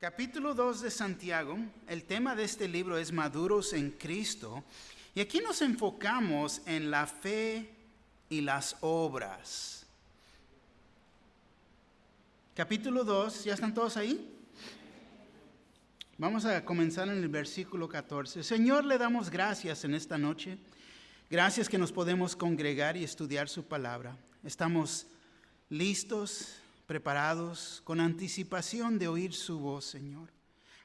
Capítulo 2 de Santiago. El tema de este libro es Maduros en Cristo. Y aquí nos enfocamos en la fe y las obras. Capítulo 2, ¿ya están todos ahí? Vamos a comenzar en el versículo 14. Señor, le damos gracias en esta noche. Gracias que nos podemos congregar y estudiar su palabra. Estamos listos, preparados, con anticipación de oír su voz, Señor.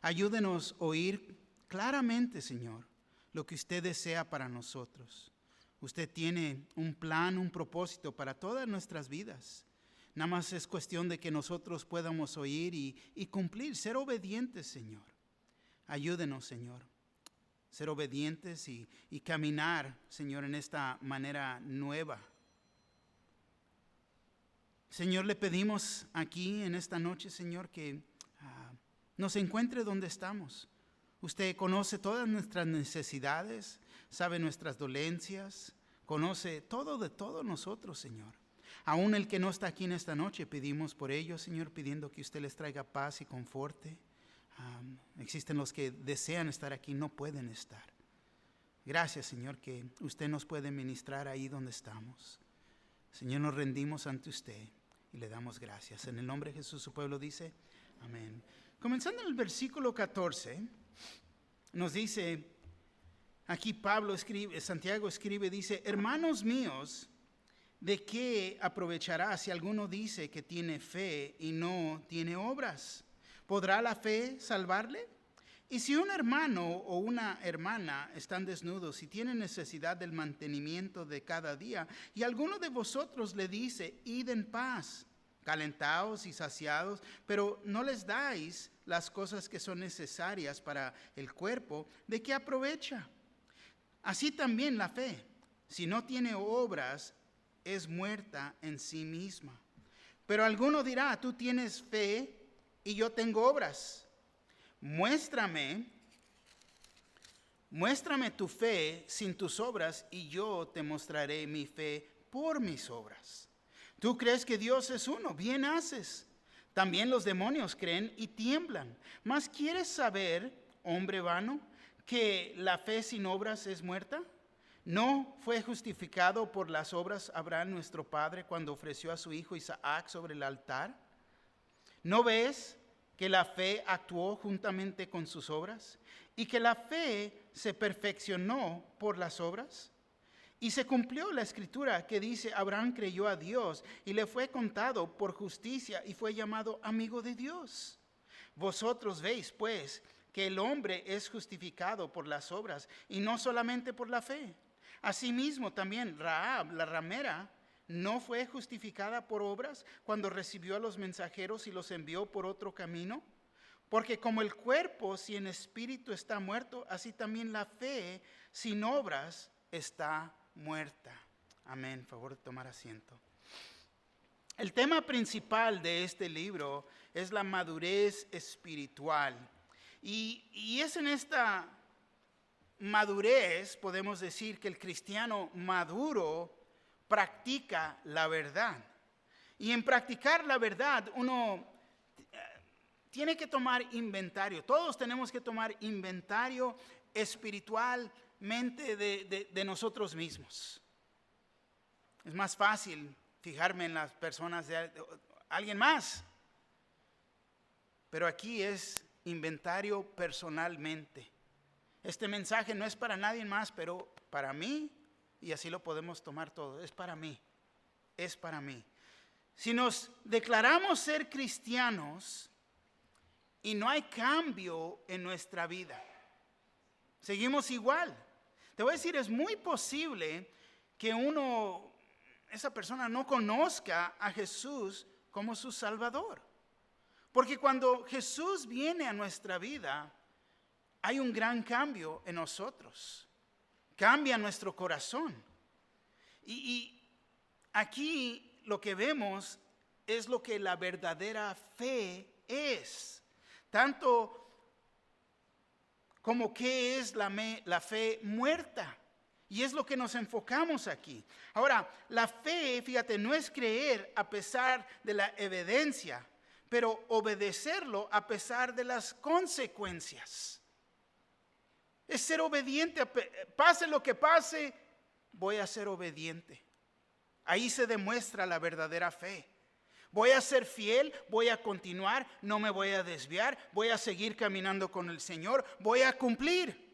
Ayúdenos a oír claramente, Señor, lo que usted desea para nosotros. Usted tiene un plan, un propósito para todas nuestras vidas. Nada más es cuestión de que nosotros podamos oír y cumplir, ser obedientes, Señor. Ayúdenos, Señor, ser obedientes y caminar, Señor, en esta manera nueva. Señor, le pedimos aquí en esta noche, Señor, que nos encuentre donde estamos. Usted conoce todas nuestras necesidades, sabe nuestras dolencias, conoce todo de todos nosotros, Señor. Aún el que no está aquí en esta noche, pedimos por ellos, Señor, pidiendo que usted les traiga paz y conforte. Existen los que desean estar aquí, no pueden estar. Gracias, Señor, que usted nos puede ministrar ahí donde estamos. Señor, nos rendimos ante usted y le damos gracias. En el nombre de Jesús, su pueblo dice, amén. Comenzando en el versículo 14, nos dice, aquí Santiago escribe, dice, hermanos míos, ¿de qué aprovechará si alguno dice que tiene fe y no tiene obras? ¿Podrá la fe salvarle? Y si un hermano o una hermana están desnudos y tienen necesidad del mantenimiento de cada día, y alguno de vosotros le dice, id en paz, calentaos y saciados, pero no les dais las cosas que son necesarias para el cuerpo, ¿de qué aprovecha? Así también la fe, si no tiene obras, es muerta en sí misma. Pero alguno dirá, tú tienes fe y yo tengo obras. Muéstrame tu fe sin tus obras y yo te mostraré mi fe por mis obras. Tú crees que Dios es uno, bien haces. También los demonios creen y tiemblan. Mas ¿quieres saber, hombre vano, que la fe sin obras es muerta? ¿No fue justificado por las obras Abraham nuestro padre cuando ofreció a su hijo Isaac sobre el altar? ¿No ves que la fe actuó juntamente con sus obras y que la fe se perfeccionó por las obras? Y se cumplió la escritura que dice, Abraham creyó a Dios y le fue contado por justicia y fue llamado amigo de Dios. Vosotros veis, pues, que el hombre es justificado por las obras y no solamente por la fe. Asimismo también Rahab, la ramera, ¿no fue justificada por obras cuando recibió a los mensajeros y los envió por otro camino? Porque como el cuerpo sin espíritu está muerto, así también la fe sin obras está muerta. Amén. Favor de tomar asiento. El tema principal de este libro es la madurez espiritual. Y es en esta madurez, podemos decir, que el cristiano maduro practica la verdad. Y en practicar la verdad uno tiene que tomar inventario. Todos tenemos que tomar inventario espiritualmente de nosotros mismos. Es más fácil fijarme en las personas de alguien más. Pero aquí es inventario personalmente. Este mensaje no es para nadie más, pero para mí. Y así lo podemos tomar todo. Es para mí. Es para mí. Si nos declaramos ser cristianos y no hay cambio en nuestra vida, seguimos igual. Te voy a decir, es muy posible que esa persona no conozca a Jesús como su Salvador. Porque cuando Jesús viene a nuestra vida, hay un gran cambio en nosotros. Cambia nuestro corazón. Y aquí lo que vemos es lo que la verdadera fe es. Tanto como qué es la fe muerta. Y es lo que nos enfocamos aquí. Ahora, la fe, fíjate, no es creer a pesar de la evidencia, pero obedecerlo a pesar de las consecuencias. Es ser obediente, pase lo que pase, voy a ser obediente. Ahí se demuestra la verdadera fe. Voy a ser fiel, voy a continuar, no me voy a desviar, voy a seguir caminando con el Señor, voy a cumplir.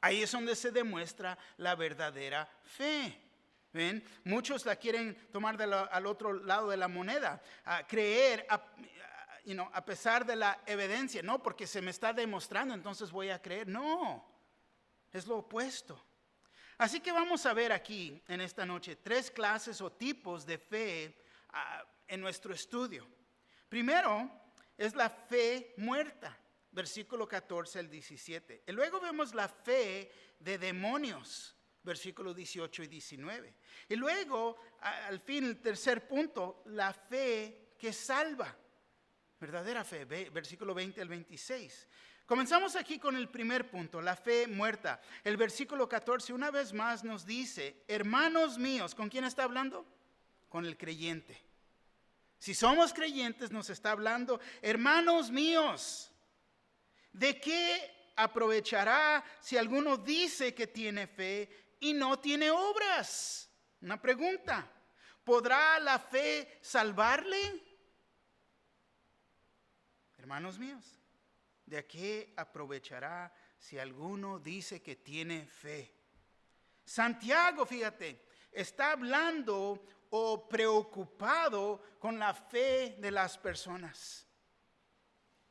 Ahí es donde se demuestra la verdadera fe. ¿Ven? Muchos la quieren tomar al otro lado de la moneda, creer a pesar de la evidencia, no, porque se me está demostrando, entonces voy a creer. No, es lo opuesto. Así que vamos a ver aquí en esta noche 3 clases o tipos de fe en nuestro estudio. Primero es la fe muerta, versículo 14 al 17. Y luego vemos la fe de demonios, versículos 18 y 19. Y luego, al fin, el tercer punto, la fe que salva, verdadera fe, versículo 20 al 26. Comenzamos aquí con el primer punto, la fe muerta. El versículo 14 una vez más nos dice, hermanos míos, ¿con quién está hablando? Con el creyente. Si somos creyentes nos está hablando, hermanos míos, ¿de qué aprovechará si alguno dice que tiene fe y no tiene obras? Una pregunta, ¿podrá la fe salvarle? Hermanos míos, ¿de qué aprovechará si alguno dice que tiene fe? Santiago, fíjate, está hablando o preocupado con la fe de las personas.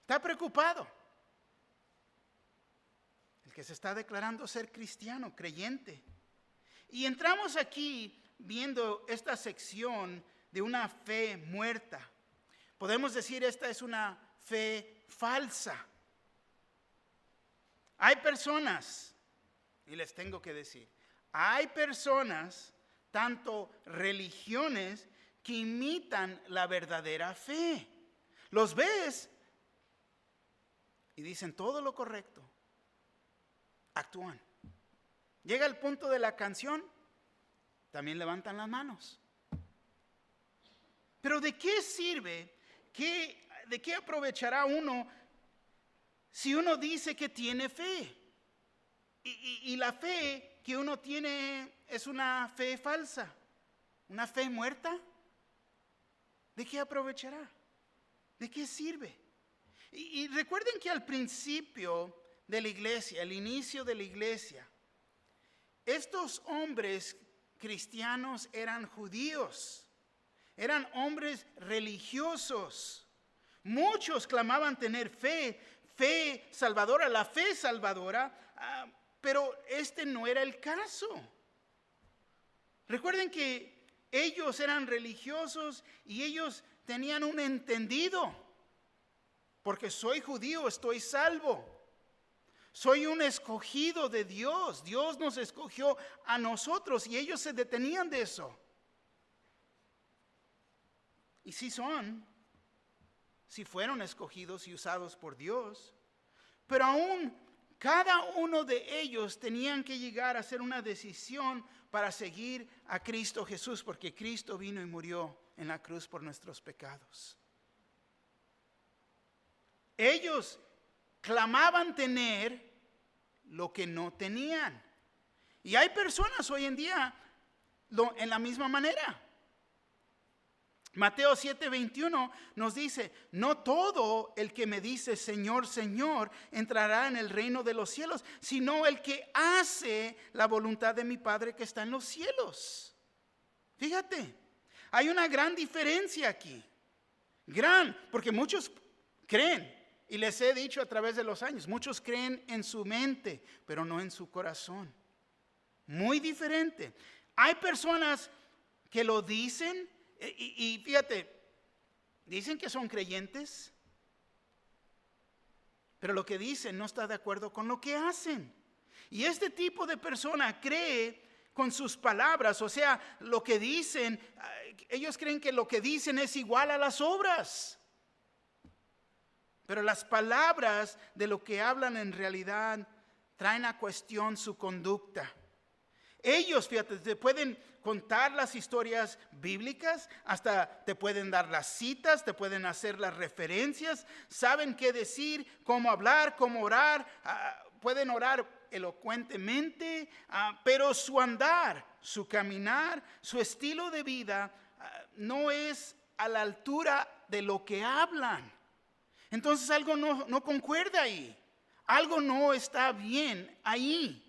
Está preocupado. El que se está declarando ser cristiano, creyente. Y entramos aquí viendo esta sección de una fe muerta. Podemos decir esta es una fe falsa. Hay personas, y les tengo que decir, hay personas, tanto religiones, que imitan la verdadera fe. Los ves y dicen todo lo correcto. Actúan. Llega el punto de la canción, también levantan las manos. Pero ¿de qué sirve? ¿De qué aprovechará uno si uno dice que tiene fe? Y la fe que uno tiene es una fe falsa, una fe muerta. ¿De qué aprovechará? ¿De qué sirve? Y recuerden que al principio de la iglesia, al inicio de la iglesia, estos hombres cristianos eran judíos, eran hombres religiosos. Muchos clamaban tener fe salvadora, la fe salvadora, pero este no era el caso. Recuerden que ellos eran religiosos y ellos tenían un entendido, porque soy judío, estoy salvo. Soy un escogido de Dios. Dios nos escogió a nosotros y ellos se detenían de eso. Y si fueron escogidos y usados por Dios, pero aún cada uno de ellos tenían que llegar a hacer una decisión para seguir a Cristo Jesús, porque Cristo vino y murió en la cruz por nuestros pecados. Ellos clamaban tener lo que no tenían. Y hay personas hoy en día en la misma manera. Mateo 7:21 nos dice, no todo el que me dice Señor, Señor, entrará en el reino de los cielos, sino el que hace la voluntad de mi Padre que está en los cielos. Fíjate, hay una gran diferencia aquí. Porque muchos creen. Y les he dicho a través de los años, muchos creen en su mente, pero no en su corazón. Muy diferente. Hay personas que lo dicen y fíjate, dicen que son creyentes, pero lo que dicen no está de acuerdo con lo que hacen. Y este tipo de persona cree con sus palabras, o sea, lo que dicen, ellos creen que lo que dicen es igual a las obras. Pero las palabras de lo que hablan en realidad traen a cuestión su conducta. Ellos, fíjate, te pueden contar las historias bíblicas, hasta te pueden dar las citas, te pueden hacer las referencias, saben qué decir, cómo hablar, cómo orar, pueden orar elocuentemente, pero su andar, su caminar, su estilo de vida no es a la altura de lo que hablan. Entonces algo no concuerda ahí, algo no está bien ahí.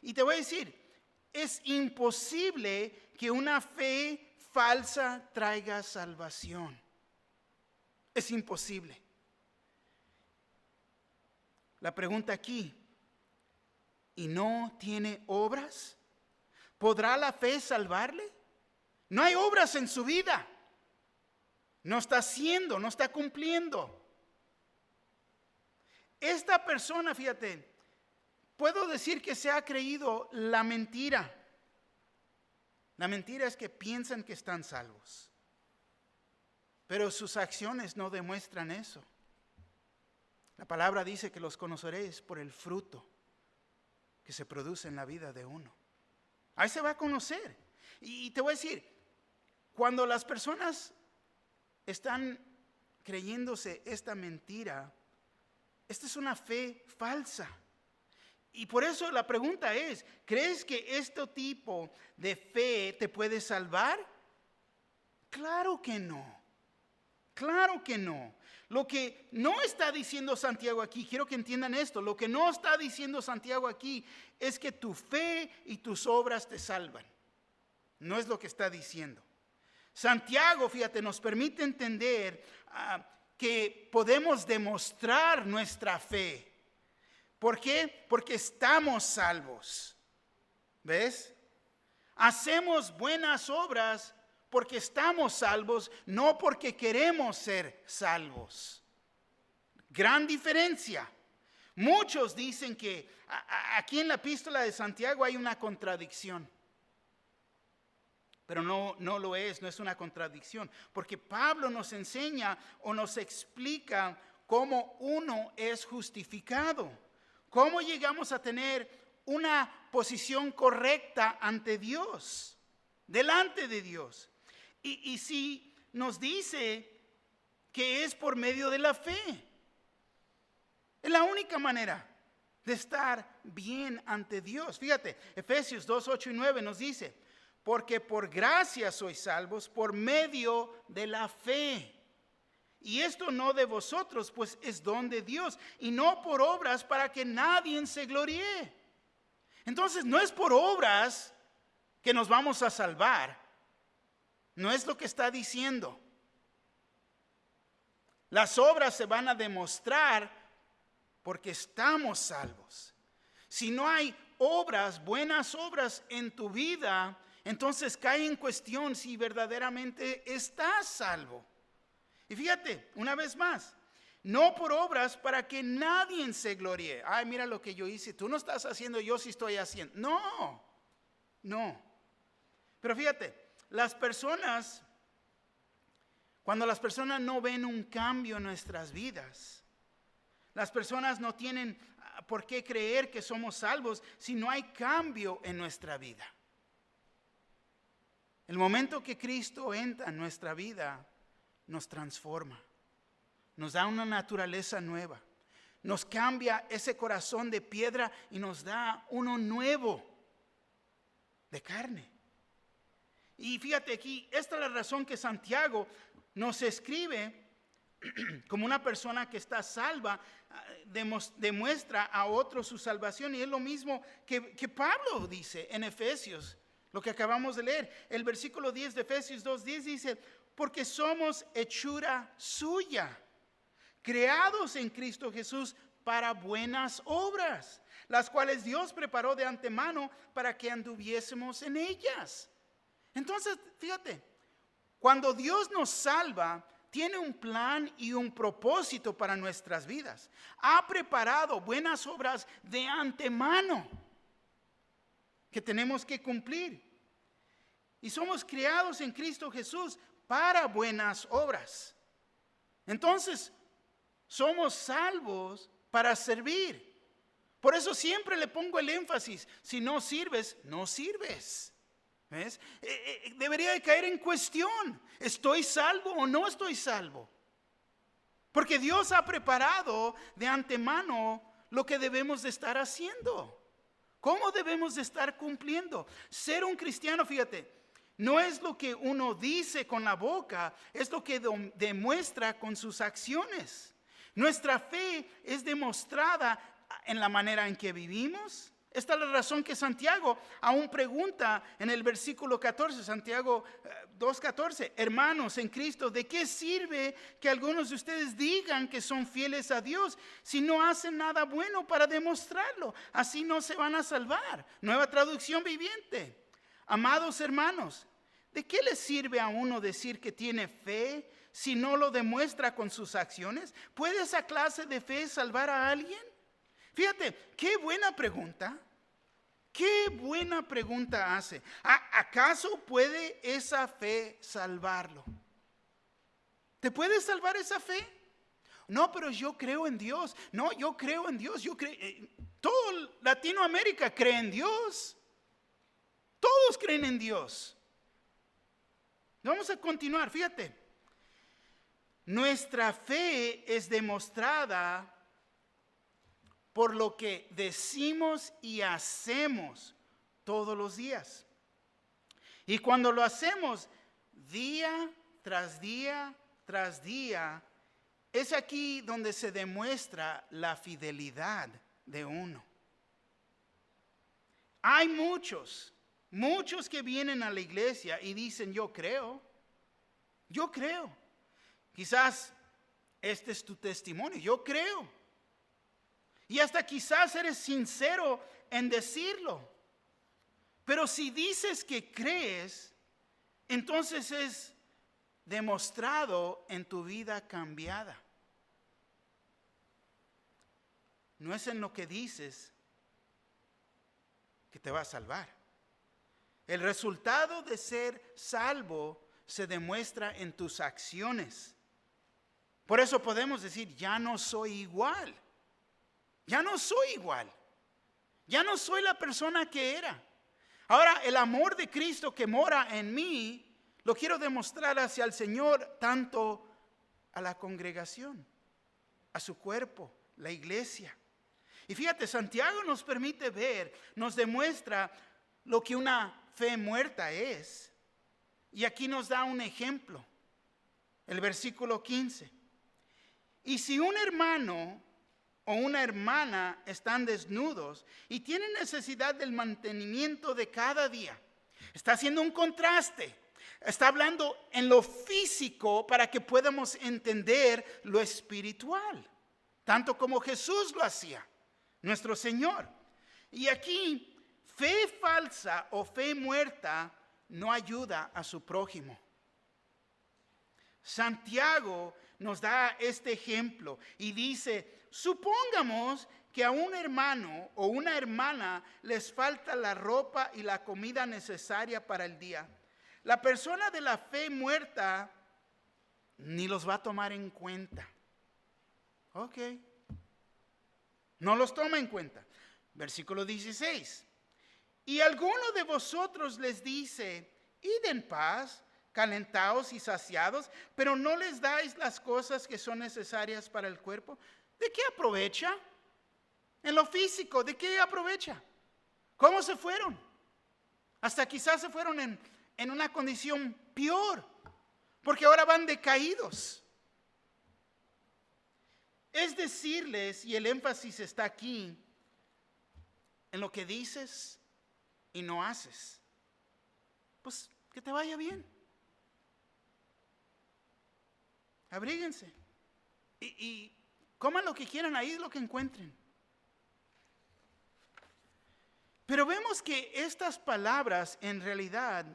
Y te voy a decir, es imposible que una fe falsa traiga salvación. Es imposible. La pregunta aquí, ¿y no tiene obras? ¿Podrá la fe salvarle? No hay obras en su vida. No está haciendo, no está cumpliendo. Esta persona, fíjate, puedo decir que se ha creído la mentira. La mentira es que piensan que están salvos, pero sus acciones no demuestran eso. La palabra dice que los conoceréis por el fruto que se produce en la vida de uno. Ahí se va a conocer. Y te voy a decir, cuando las personas están creyéndose esta mentira, esta es una fe falsa. Y por eso la pregunta es, ¿crees que este tipo de fe te puede salvar? Claro que no. Claro que no. Lo que no está diciendo Santiago aquí, quiero que entiendan esto, lo que no está diciendo Santiago aquí es que tu fe y tus obras te salvan. No es lo que está diciendo. Santiago, fíjate, nos permite entender que podemos demostrar nuestra fe. ¿Por qué? Porque estamos salvos. ¿Ves? Hacemos buenas obras porque estamos salvos, no porque queremos ser salvos. Gran diferencia. Muchos dicen que aquí en la epístola de Santiago hay una contradicción. Pero no lo es, no es una contradicción. Porque Pablo nos enseña o nos explica cómo uno es justificado. Cómo llegamos a tener una posición correcta ante Dios, delante de Dios. Y si nos dice que es por medio de la fe. Es la única manera de estar bien ante Dios. Fíjate, Efesios 2, 8 y 9 nos dice, porque por gracia sois salvos por medio de la fe. Y esto no de vosotros, pues es don de Dios, y no por obras para que nadie se gloríe. Entonces no es por obras que nos vamos a salvar. No es lo que está diciendo. Las obras se van a demostrar porque estamos salvos. Si no hay obras, buenas obras en tu vida, entonces cae en cuestión si verdaderamente estás salvo. Y fíjate, una vez más, no por obras para que nadie se gloríe. Ay, mira lo que yo hice, tú no estás haciendo, yo sí estoy haciendo. No. Pero fíjate, cuando las personas no ven un cambio en nuestras vidas, las personas no tienen por qué creer que somos salvos si no hay cambio en nuestra vida. El momento que Cristo entra en nuestra vida, nos transforma, nos da una naturaleza nueva, nos cambia ese corazón de piedra y nos da uno nuevo de carne. Y fíjate aquí, esta es la razón que Santiago nos escribe como una persona que está salva, demuestra a otros su salvación, y es lo mismo que Pablo dice en Efesios, lo que acabamos de leer. El versículo 10 de Efesios 2:10 dice, porque somos hechura suya, creados en Cristo Jesús para buenas obras, las cuales Dios preparó de antemano para que anduviésemos en ellas. Entonces, fíjate, cuando Dios nos salva, tiene un plan y un propósito para nuestras vidas. Ha preparado buenas obras de antemano que tenemos que cumplir. Y somos creados en Cristo Jesús para buenas obras. Entonces, somos salvos para servir. Por eso siempre le pongo el énfasis, si no sirves, no sirves. ¿Ves? Debería de caer en cuestión. ¿Estoy salvo o no estoy salvo? Porque Dios ha preparado de antemano lo que debemos de estar haciendo. ¿Cómo debemos de estar cumpliendo? Ser un cristiano, fíjate, no es lo que uno dice con la boca, es lo que demuestra con sus acciones. Nuestra fe es demostrada en la manera en que vivimos. Esta es la razón que Santiago aún pregunta en el versículo 14, Santiago 2:14, hermanos en Cristo, ¿de qué sirve que algunos de ustedes digan que son fieles a Dios si no hacen nada bueno para demostrarlo? Así no se van a salvar. Nueva traducción viviente. Amados hermanos, ¿de qué les sirve a uno decir que tiene fe si no lo demuestra con sus acciones? ¿Puede esa clase de fe salvar a alguien? Fíjate, qué buena pregunta. Qué buena pregunta hace. ¿Acaso puede esa fe salvarlo? ¿Te puede salvar esa fe? No, pero yo creo en Dios. No, yo creo en Dios. Todo Latinoamérica cree en Dios. Todos creen en Dios. Vamos a continuar, fíjate. Nuestra fe es demostrada por lo que decimos y hacemos todos los días. Y cuando lo hacemos día tras día tras día, es aquí donde se demuestra la fidelidad de uno. Hay muchos que vienen a la iglesia y dicen, yo creo. Quizás este es tu testimonio, yo creo. Y hasta quizás eres sincero en decirlo. Pero si dices que crees, entonces es demostrado en tu vida cambiada. No es en lo que dices que te va a salvar. El resultado de ser salvo se demuestra en tus acciones. Por eso podemos decir, ya no soy igual. Ya no soy igual. Ya no soy la persona que era. Ahora, el amor de Cristo que mora en mí, lo quiero demostrar hacia el Señor, tanto a la congregación, a su cuerpo, la iglesia. Y fíjate, Santiago nos permite ver, nos demuestra lo que una fe muerta es. Y aquí nos da un ejemplo. El versículo 15. Y si un hermano o una hermana están desnudos y tienen necesidad del mantenimiento de cada día. Está haciendo un contraste. Está hablando en lo físico para que podamos entender lo espiritual. Tanto como Jesús lo hacía, nuestro Señor. Y aquí, fe falsa o fe muerta no ayuda a su prójimo. Santiago nos da este ejemplo y dice, supongamos que a un hermano o una hermana les falta la ropa y la comida necesaria para el día. La persona de la fe muerta ni los va a tomar en cuenta. Ok. No los toma en cuenta. Versículo 16. Y alguno de vosotros les dice, id en paz, calentados y saciados, pero no les dais las cosas que son necesarias para el cuerpo. ¿De qué aprovecha? En lo físico, ¿de qué aprovecha? ¿Cómo se fueron? Hasta quizás se fueron en una condición peor, porque ahora van decaídos. Es decirles, y el énfasis está aquí, en lo que dices y no haces. Pues que te vaya bien. Abríguense. Y coman lo que quieran, ahí lo que encuentren. Pero vemos que estas palabras en realidad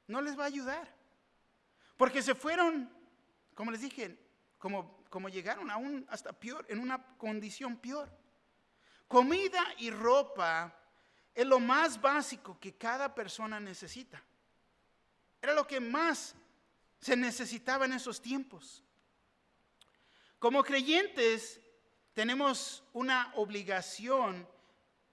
no les va a ayudar. Porque se fueron, como les dije, como llegaron aún hasta peor, en una condición peor. Comida y ropa es lo más básico que cada persona necesita. Era lo que más se necesitaba en esos tiempos. Como creyentes tenemos una obligación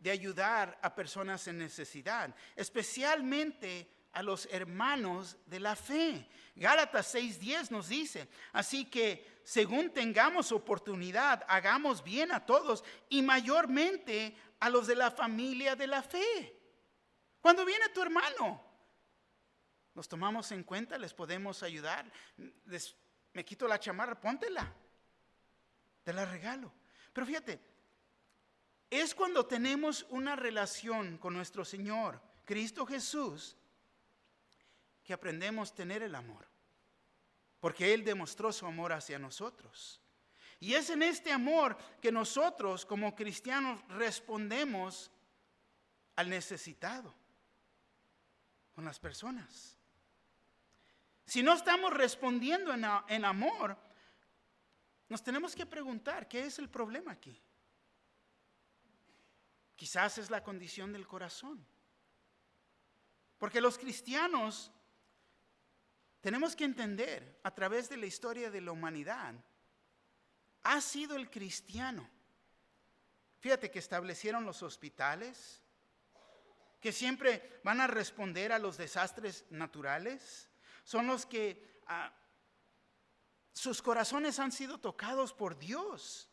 de ayudar a personas en necesidad, especialmente a los hermanos de la fe. Gálatas 6:10 nos dice, así que según tengamos oportunidad, hagamos bien a todos y mayormente a los de la familia de la fe. Cuando viene tu hermano, los tomamos en cuenta, les podemos ayudar. Me quito la chamarra, póntela, te la regalo. Pero fíjate, es cuando tenemos una relación con nuestro Señor, Cristo Jesús, que aprendemos a tener el amor. Porque Él demostró su amor hacia nosotros. Y es en este amor que nosotros como cristianos respondemos al necesitado, con las personas. Si no estamos respondiendo en amor, nos tenemos que preguntar, ¿qué es el problema aquí? Quizás es la condición del corazón. Porque los cristianos tenemos que entender a través de la historia de la humanidad, ha sido el cristiano. Fíjate que establecieron los hospitales, que siempre van a responder a los desastres naturales. Son los que sus corazones han sido tocados por Dios.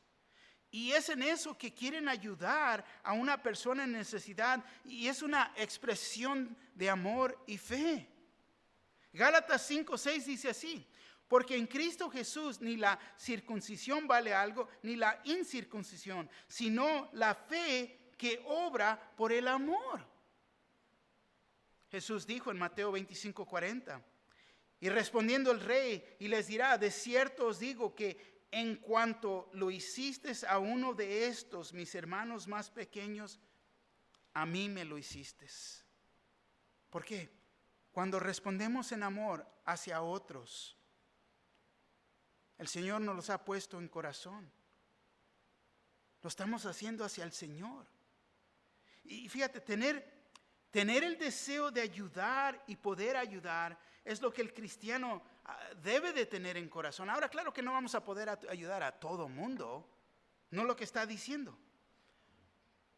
Y es en eso que quieren ayudar a una persona en necesidad. Y es una expresión de amor y fe. Gálatas 5:6 dice así, porque en Cristo Jesús ni la circuncisión vale algo, ni la incircuncisión, sino la fe que obra por el amor. Jesús dijo en Mateo 25:40, y respondiendo el rey, y les dirá, de cierto os digo que en cuanto lo hiciste a uno de estos, mis hermanos más pequeños, a mí me lo hiciste. ¿Por qué? Cuando respondemos en amor hacia otros, el Señor nos los ha puesto en corazón. Lo estamos haciendo hacia el Señor. Y fíjate, tener el deseo de ayudar y poder ayudar es lo que el cristiano debe de tener en corazón. Ahora, claro que no vamos a poder ayudar a todo mundo, no lo que está diciendo.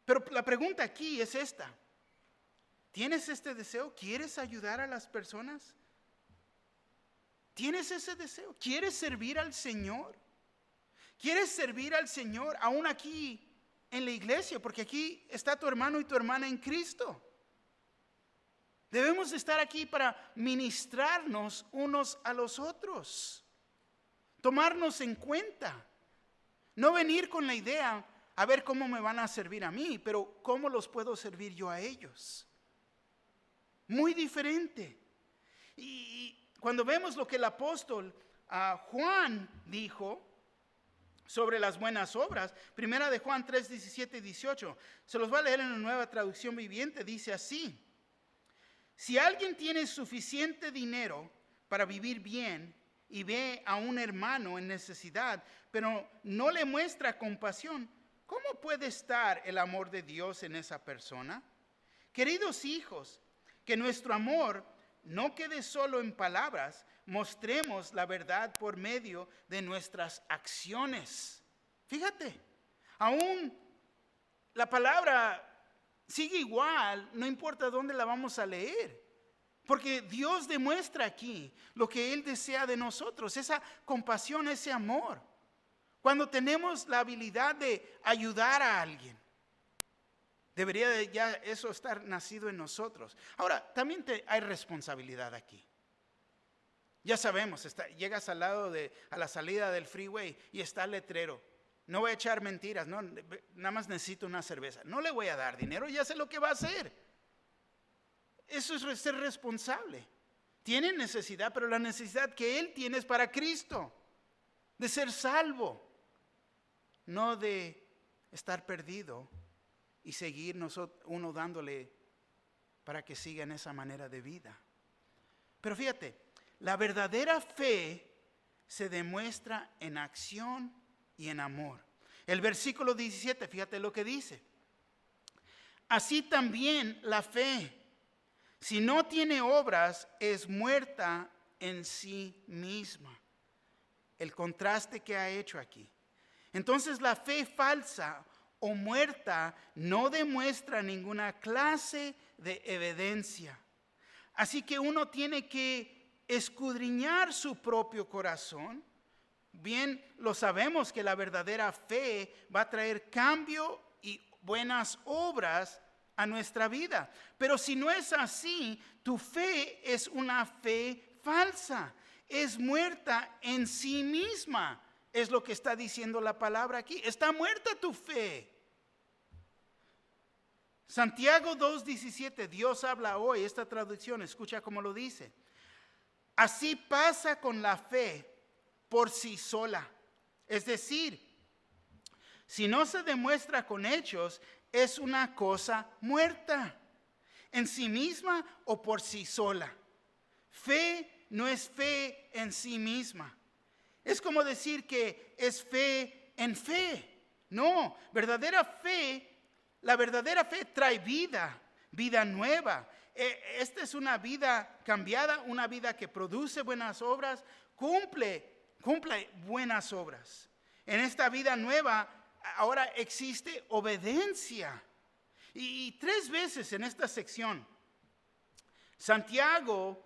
Pero la pregunta aquí es esta. ¿Tienes este deseo? ¿Quieres ayudar a las personas? ¿Tienes ese deseo? ¿Quieres servir al Señor? ¿Quieres servir al Señor aún aquí en la iglesia? Porque aquí está tu hermano y tu hermana en Cristo. Debemos estar aquí para ministrarnos unos a los otros. Tomarnos en cuenta. No venir con la idea, a ver cómo me van a servir a mí, pero cómo los puedo servir yo a ellos. Muy diferente. Y cuando vemos lo que el apóstol Juan dijo sobre las buenas obras, primera de Juan 3, 17 y 18, se los voy a leer en la Nueva Traducción Viviente, dice así: si alguien tiene suficiente dinero para vivir bien y ve a un hermano en necesidad, pero no le muestra compasión, ¿cómo puede estar el amor de Dios en esa persona? Queridos hijos, que nuestro amor no quede solo en palabras, mostremos la verdad por medio de nuestras acciones. Fíjate, aún la palabra sigue igual, no importa dónde la vamos a leer, porque Dios demuestra aquí lo que Él desea de nosotros, esa compasión, ese amor. Cuando tenemos la habilidad de ayudar a alguien, debería de ya eso estar nacido en nosotros. Ahora, también hay responsabilidad aquí. Ya sabemos, llegas a la salida del freeway y está el letrero. No voy a echar mentiras, no, nada más necesito una cerveza. No le voy a dar dinero, ya sé lo que va a hacer. Eso es ser responsable. Tiene necesidad, pero la necesidad que él tiene es para Cristo, de ser salvo, no de estar perdido y seguir uno dándole para que siga en esa manera de vida. Pero fíjate, la verdadera fe se demuestra en acción y en amor. El versículo 17, fíjate lo que dice. Así también la fe, si no tiene obras, es muerta en sí misma. El contraste que ha hecho aquí. Entonces la fe falsa o muerta no demuestra ninguna clase de evidencia. Así que uno tiene que escudriñar su propio corazón. Bien, lo sabemos que la verdadera fe va a traer cambio y buenas obras a nuestra vida. Pero si no es así, tu fe es una fe falsa. Es muerta en sí misma. Es lo que está diciendo la palabra aquí. Está muerta tu fe. Santiago 2:17, Dios habla hoy, esta traducción, escucha cómo lo dice. Así pasa con la fe por sí sola. Es decir, si no se demuestra con hechos, es una cosa muerta, en sí misma o por sí sola. Fe no es fe en sí misma. Es como decir que es fe en fe. No, la verdadera fe trae vida nueva. Esta es una vida cambiada, una vida que produce buenas obras, cumple buenas obras. En esta vida nueva ahora existe obediencia. Y 3 veces en esta sección, Santiago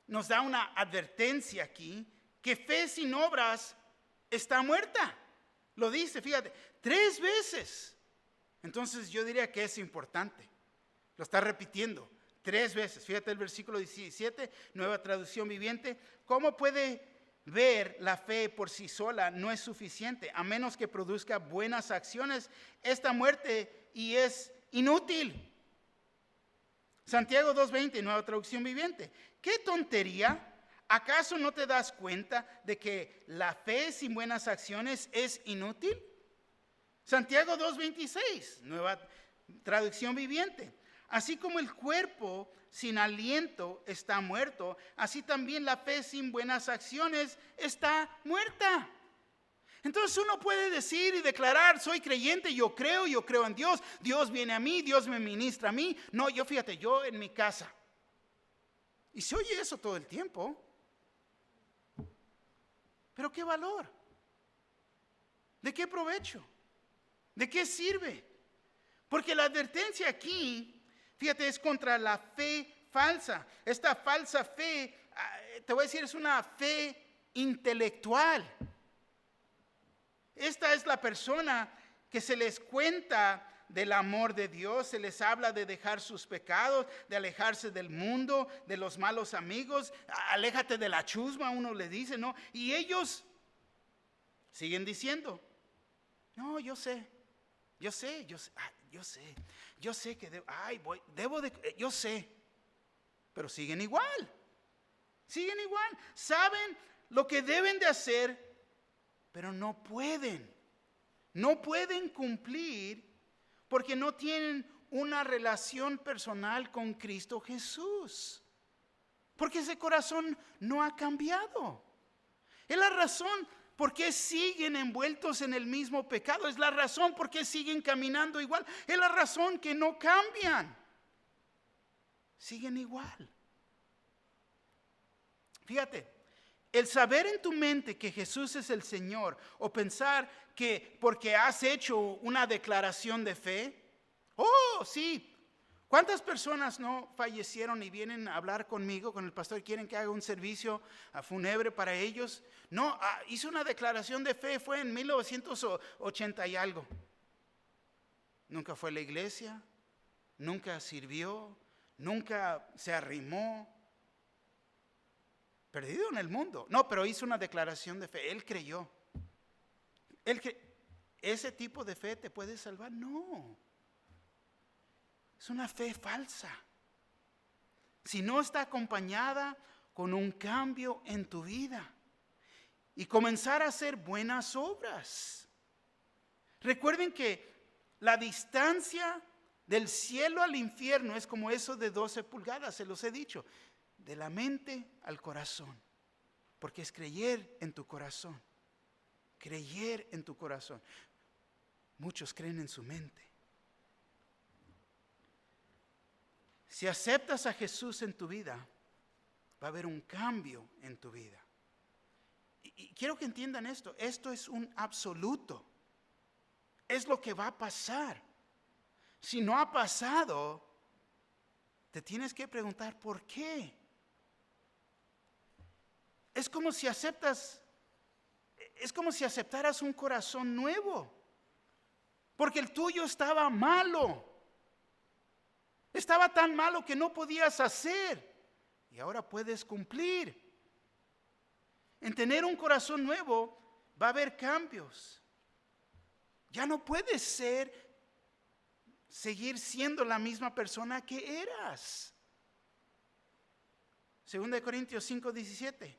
nos da una advertencia aquí, que fe sin obras está muerta. Lo dice, fíjate, 3 veces. Entonces yo diría que es importante. Lo está repitiendo 3 veces. Fíjate el versículo 17, Nueva Traducción Viviente. ¿Cómo puede ver la fe por sí sola? No es suficiente. A menos que produzca buenas acciones, está muerte y es inútil. Santiago 2:20, Nueva Traducción Viviente. ¡Qué tontería! ¿Acaso no te das cuenta de que la fe sin buenas acciones es inútil? Santiago 2:26, Nueva Traducción Viviente. Así como el cuerpo sin aliento está muerto, así también la fe sin buenas acciones está muerta. Entonces uno puede decir y declarar, soy creyente, yo creo en Dios, Dios viene a mí, Dios me ministra a mí. No, yo en mi casa. Y se oye eso todo el tiempo. Pero ¿qué valor? ¿De qué provecho? ¿De qué sirve? Porque la advertencia aquí, fíjate, es contra la fe falsa. Esta falsa fe, te voy a decir, es una fe intelectual. Esta es la persona que se les cuenta del amor de Dios, se les habla de dejar sus pecados, de alejarse del mundo, de los malos amigos, aléjate de la chusma, uno le dice, ¿no? Y ellos siguen diciendo, no, yo sé que yo sé, pero siguen igual, saben lo que deben de hacer, pero no pueden cumplir porque no tienen una relación personal con Cristo Jesús, porque ese corazón no ha cambiado. Es la razón por qué siguen envueltos en el mismo pecado, es la razón por qué siguen caminando igual, es la razón que no cambian, siguen igual. Fíjate, el saber en tu mente que Jesús es el Señor, o pensar que porque has hecho una declaración de fe, oh sí, ¿cuántas personas no fallecieron y vienen a hablar conmigo, con el pastor, quieren que haga un servicio fúnebre para ellos? No, hice una declaración de fe, fue en 1980 y algo. Nunca fue a la iglesia, nunca sirvió, nunca se arrimó. Perdido en el mundo. No, pero hizo una declaración de fe. Él creyó. ¿Ese tipo de fe te puede salvar? No. Es una fe falsa. Si no está acompañada con un cambio en tu vida y comenzar a hacer buenas obras. Recuerden que la distancia del cielo al infierno es como eso de 12 pulgadas, se los he dicho. De la mente al corazón, porque es creer en tu corazón, Muchos creen en su mente. Si aceptas a Jesús en tu vida, va a haber un cambio en tu vida. Y quiero que entiendan esto es un absoluto. es lo que va a pasar. Si no ha pasado, te tienes que preguntar ¿por qué? Es como si aceptaras un corazón nuevo, porque el tuyo estaba malo. Estaba tan malo que no podías hacer y ahora puedes cumplir. En tener un corazón nuevo va a haber cambios. Ya no puedes seguir siendo la misma persona que eras. 2 Corintios 5:17,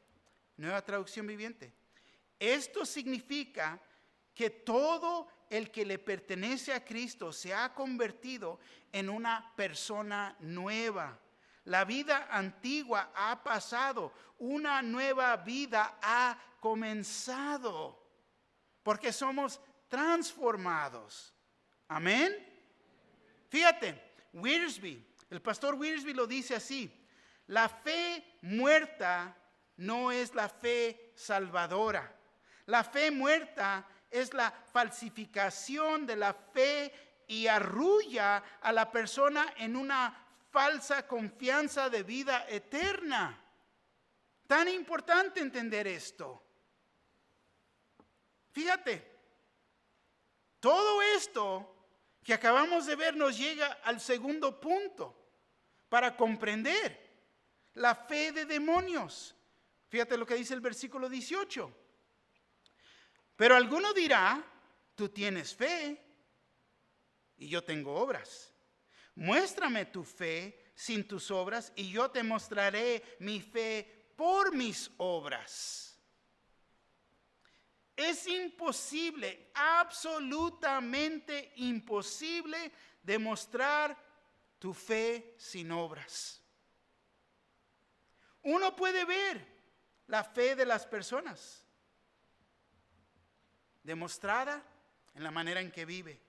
Nueva Traducción Viviente. Esto significa que todo el que le pertenece a Cristo se ha convertido en una persona nueva. La vida antigua ha pasado, una nueva vida ha comenzado, porque somos transformados. Amén. Fíjate, el pastor Wiersbe lo dice así: la fe muerta no es la fe salvadora. La fe muerta es la falsificación de la fe y arrulla a la persona en una falsa confianza de vida eterna. Tan importante entender esto. Fíjate, todo esto que acabamos de ver nos llega al segundo punto para comprender la fe de demonios. Fíjate lo que dice el versículo 18. Pero alguno dirá, tú tienes fe y yo tengo obras. Muéstrame tu fe sin tus obras y yo te mostraré mi fe por mis obras. Es imposible, absolutamente imposible demostrar tu fe sin obras. Uno puede ver la fe de las personas demostrada en la manera en que vive,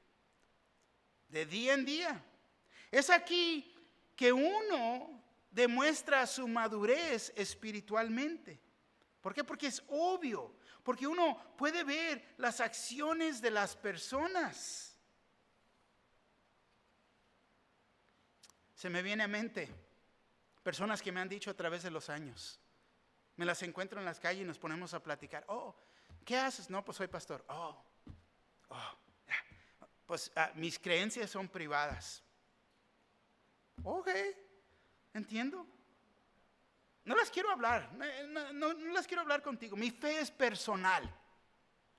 de día en día. Es aquí que uno demuestra su madurez espiritualmente. ¿Por qué? Porque es obvio, porque uno puede ver las acciones de las personas. Se me viene a mente personas que me han dicho a través de los años. Me las encuentro en las calles y nos ponemos a platicar. Oh, ¿qué haces? No, pues soy pastor. Pues mis creencias son privadas. Ok, entiendo. No las quiero hablar, no las quiero hablar contigo. Mi fe es personal.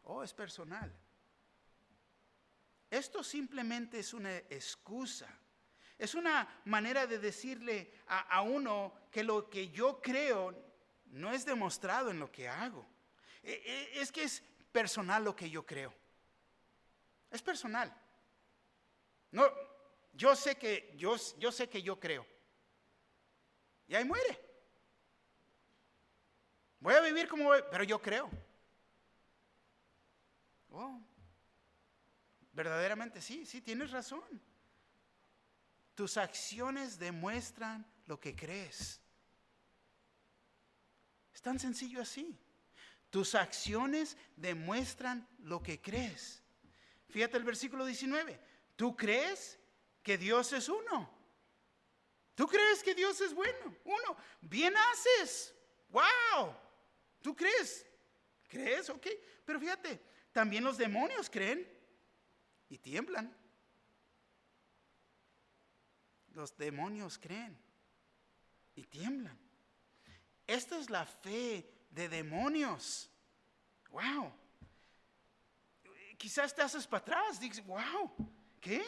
Oh, es personal. Esto simplemente es una excusa. Es una manera de decirle a uno que lo que yo creo no es demostrado en lo que hago. Es que es personal lo que yo creo. Es personal. No, yo sé que yo creo. Y ahí muere. Voy a vivir como voy, pero yo creo. Oh, verdaderamente sí, tienes razón. Tus acciones demuestran lo que crees. Es tan sencillo así. Tus acciones demuestran lo que crees. Fíjate el versículo 19. ¿Tú crees que Dios es uno? ¿Tú crees que Dios es bueno? Uno. Bien haces. ¡Wow! ¿Tú crees? ¿Crees? Ok. Pero fíjate, también los demonios creen y tiemblan. Los demonios creen y tiemblan. Esta es la fe de demonios. Wow. Quizás te haces para atrás. Dices, wow, ¿qué?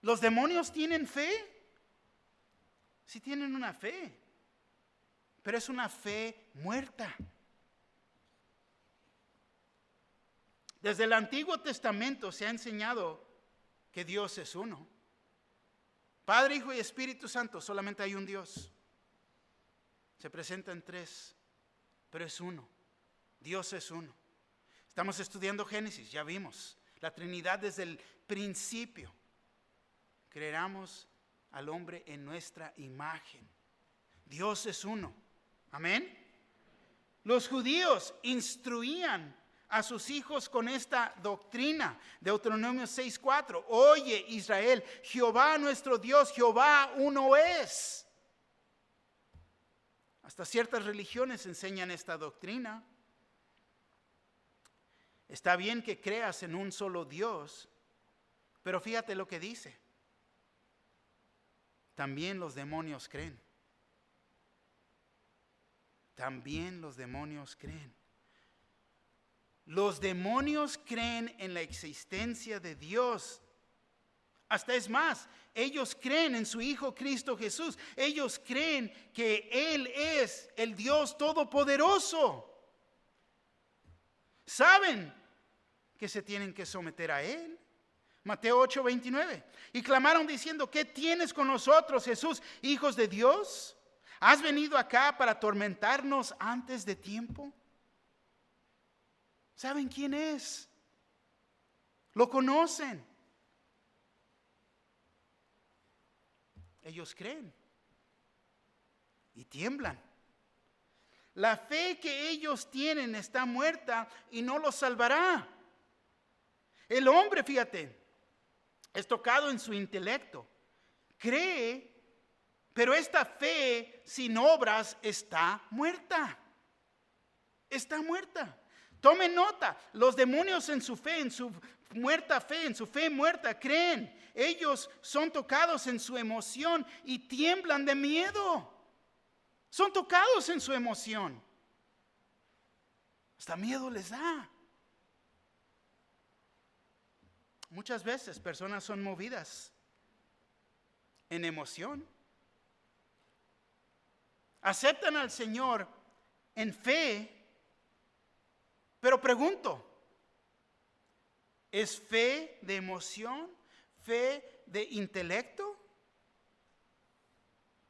¿Los demonios tienen fe? Sí tienen una fe, pero es una fe muerta. Desde el Antiguo Testamento se ha enseñado que Dios es uno. Padre, Hijo y Espíritu Santo, solamente hay un Dios. Se presenta en tres, pero es uno. Dios es uno. Estamos estudiando Génesis, ya vimos la Trinidad desde el principio. Creamos al hombre en nuestra imagen. Dios es uno. Amén. Los judíos instruían a sus hijos con esta doctrina. Deuteronomio 6:4. Oye, Israel, Jehová nuestro Dios, Jehová uno es. Hasta ciertas religiones enseñan esta doctrina. Está bien que creas en un solo Dios, pero fíjate lo que dice. También los demonios creen. También los demonios creen. Los demonios creen en la existencia de Dios. Hasta es más, ellos creen en su Hijo Cristo Jesús. Ellos creen que Él es el Dios Todopoderoso. Saben que se tienen que someter a Él. Mateo 8:29. Y clamaron diciendo: ¿qué tienes con nosotros, Jesús, hijos de Dios? ¿Has venido acá para atormentarnos antes de tiempo? ¿Saben quién es? Lo conocen. Ellos creen y tiemblan. La fe que ellos tienen está muerta y no los salvará. El hombre, fíjate, es tocado en su intelecto. Cree, pero esta fe sin obras está muerta. Está muerta. Tomen nota, los demonios en su fe, en su muerta fe, en su fe muerta, creen. Ellos son tocados en su emoción y tiemblan de miedo. Son tocados en su emoción. Hasta miedo les da. Muchas veces personas son movidas en emoción. Aceptan al Señor en fe. Pero pregunto, ¿es fe de emoción? ¿Fe de intelecto?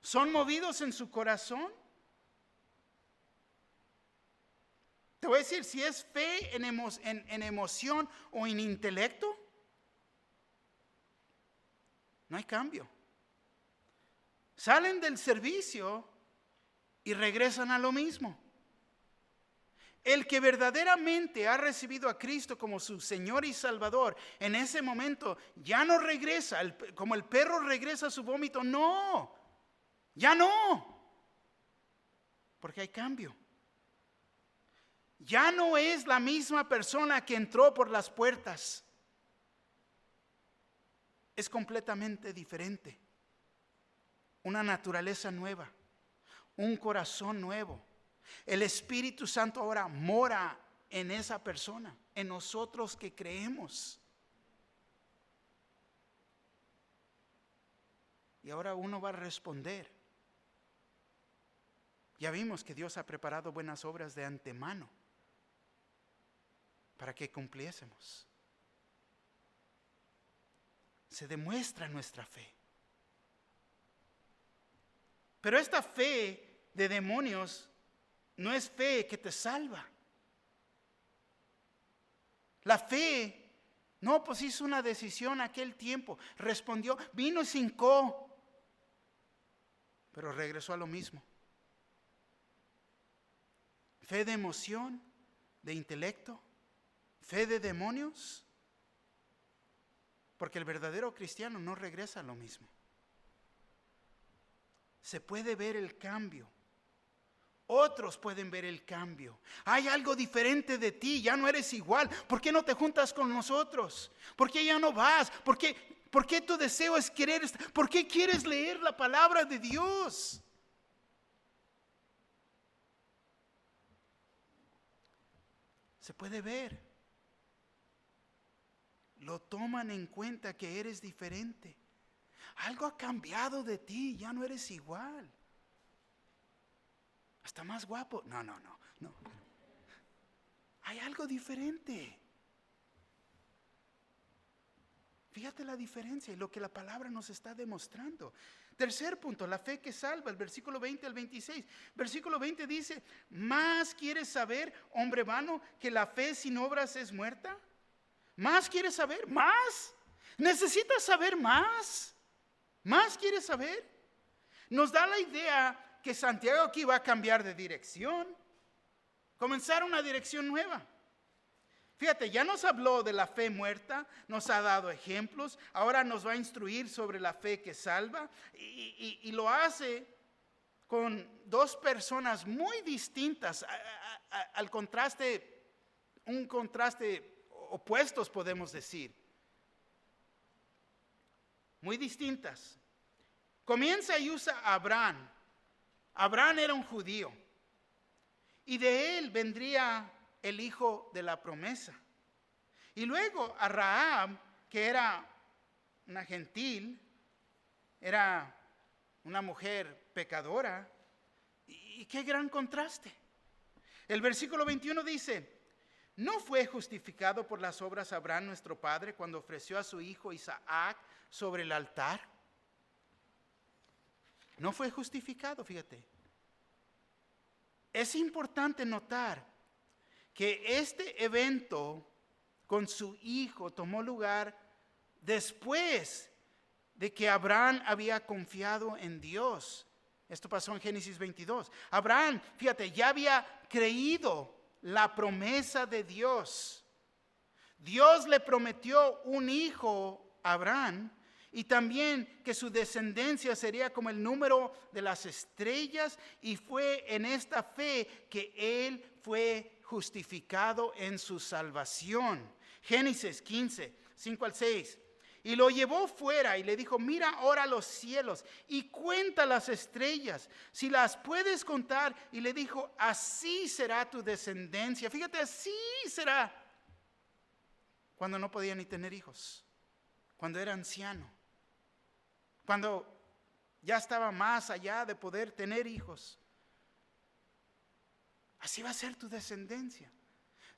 ¿Son movidos en su corazón? Te voy a decir, si es fe en emoción o en intelecto, no hay cambio. Salen del servicio y regresan a lo mismo. El que verdaderamente ha recibido a Cristo como su Señor y Salvador, en ese momento ya no regresa, como el perro regresa a su vómito. No, ya no, porque hay cambio. Ya no es la misma persona que entró por las puertas. Es completamente diferente. Una naturaleza nueva, un corazón nuevo. El Espíritu Santo ahora mora en esa persona, en nosotros que creemos. Y ahora uno va a responder. Ya vimos que Dios ha preparado buenas obras de antemano para que cumpliésemos. Se demuestra nuestra fe. Pero esta fe de demonios no es fe que te salva. La fe, no, pues hizo una decisión aquel tiempo, respondió, vino y se hincó, pero regresó a lo mismo. Fe de emoción, de intelecto, fe de demonios, porque el verdadero cristiano no regresa a lo mismo. Se puede ver el cambio. Otros pueden ver el cambio. Hay algo diferente de ti, ya no eres igual. ¿Por qué no te juntas con nosotros? ¿Por qué ya no vas? ¿Por qué tu deseo es querer? ¿Por qué quieres leer la palabra de Dios? Se puede ver. Lo toman en cuenta que eres diferente. Algo ha cambiado de ti, ya no eres igual. Hasta más guapo. No. Hay algo diferente. Fíjate la diferencia y lo que la palabra nos está demostrando. Tercer punto, la fe que salva, el versículo 20 al 26. Versículo 20 dice, ¿más quieres saber, hombre vano, que la fe sin obras es muerta? ¿Más quieres saber? ¿Más? ¿Necesitas saber más? ¿Más quieres saber? Nos da la idea que Santiago aquí va a cambiar de dirección, comenzar una dirección nueva. Fíjate, ya nos habló de la fe muerta, nos ha dado ejemplos, ahora nos va a instruir sobre la fe que salva y lo hace con dos personas muy distintas, al contraste, un contraste opuestos podemos decir, muy distintas. Comienza y usa a Abraham. Abraham era un judío y de él vendría el hijo de la promesa. Y luego a Rahab, que era una gentil, era una mujer pecadora. Y qué gran contraste. El versículo 21 dice: ¿no fue justificado por las obras Abraham nuestro padre cuando ofreció a su hijo Isaac sobre el altar? No fue justificado, fíjate. Es importante notar que este evento con su hijo tomó lugar después de que Abraham había confiado en Dios. Esto pasó en Génesis 22. Abraham, fíjate, ya había creído la promesa de Dios. Dios le prometió un hijo a Abraham y también que su descendencia sería como el número de las estrellas, y fue en esta fe que él fue justificado en su salvación. Génesis 15, 5 al 6. Y lo llevó fuera y le dijo: mira ahora los cielos y cuenta las estrellas, si las puedes contar. Y le dijo: así será tu descendencia. Fíjate, así será. Cuando no podía ni tener hijos, cuando era anciano, cuando ya estaba más allá de poder tener hijos. Así va a ser tu descendencia.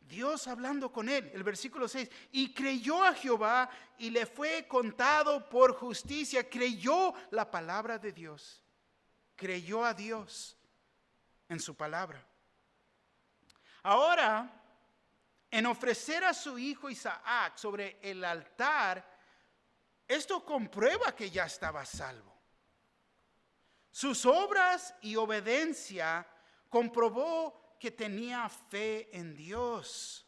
Dios hablando con él, el versículo 6, y creyó a Jehová y le fue contado por justicia. Creyó la palabra de Dios, creyó a Dios en su palabra. Ahora, en ofrecer a su hijo Isaac sobre el altar, esto comprueba que ya estaba salvo. Sus obras y obediencia comprobó que tenía fe en Dios.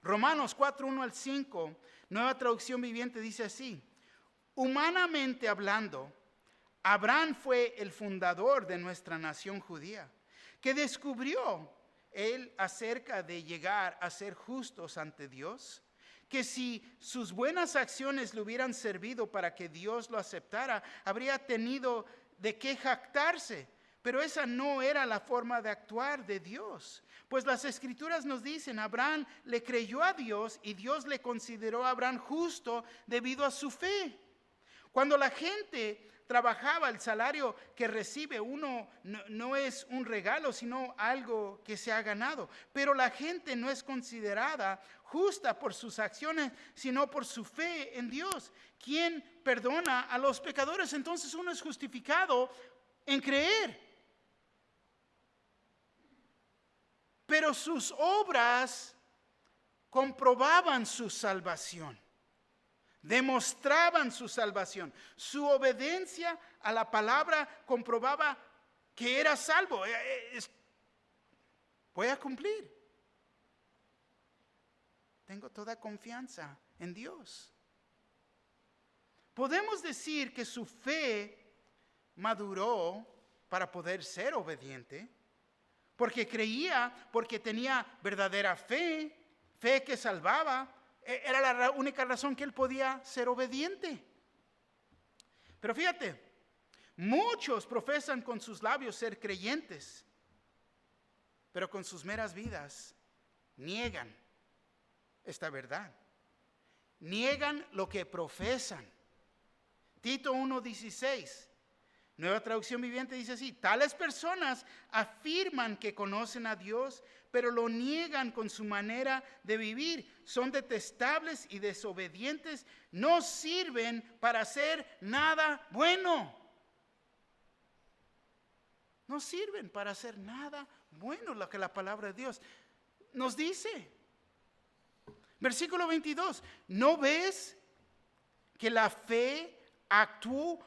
Romanos 4, 1 al 5, Nueva Traducción Viviente, dice así: humanamente hablando, Abraham fue el fundador de nuestra nación judía, que descubrió él acerca de llegar a ser justos ante Dios, que si sus buenas acciones le hubieran servido para que Dios lo aceptara, habría tenido de qué jactarse. Pero esa no era la forma de actuar de Dios. Pues las Escrituras nos dicen: Abraham le creyó a Dios y Dios le consideró a Abraham justo debido a su fe. Cuando la gente trabajaba, el salario que recibe uno no es un regalo, sino algo que se ha ganado. Pero la gente no es considerada justa por sus acciones, sino por su fe en Dios, quien perdona a los pecadores. Entonces uno es justificado en creer. Pero sus obras comprobaban su salvación, demostraban su salvación. Su obediencia a la palabra comprobaba que era salvo. Voy a cumplir. Tengo toda confianza en Dios. Podemos decir que su fe maduró para poder ser obediente, porque creía, porque tenía verdadera fe, fe que salvaba. Era la única razón que él podía ser obediente. Pero fíjate, muchos profesan con sus labios ser creyentes, pero con sus meras vidas niegan esta verdad. Niegan lo que profesan. Tito 1:16. Nueva Traducción Viviente dice así: tales personas afirman que conocen a Dios, pero lo niegan con su manera de vivir. Son detestables y desobedientes, no sirven para hacer nada bueno. No sirven para hacer nada bueno, lo que la palabra de Dios nos dice. Versículo 22, ¿no ves que la fe actuó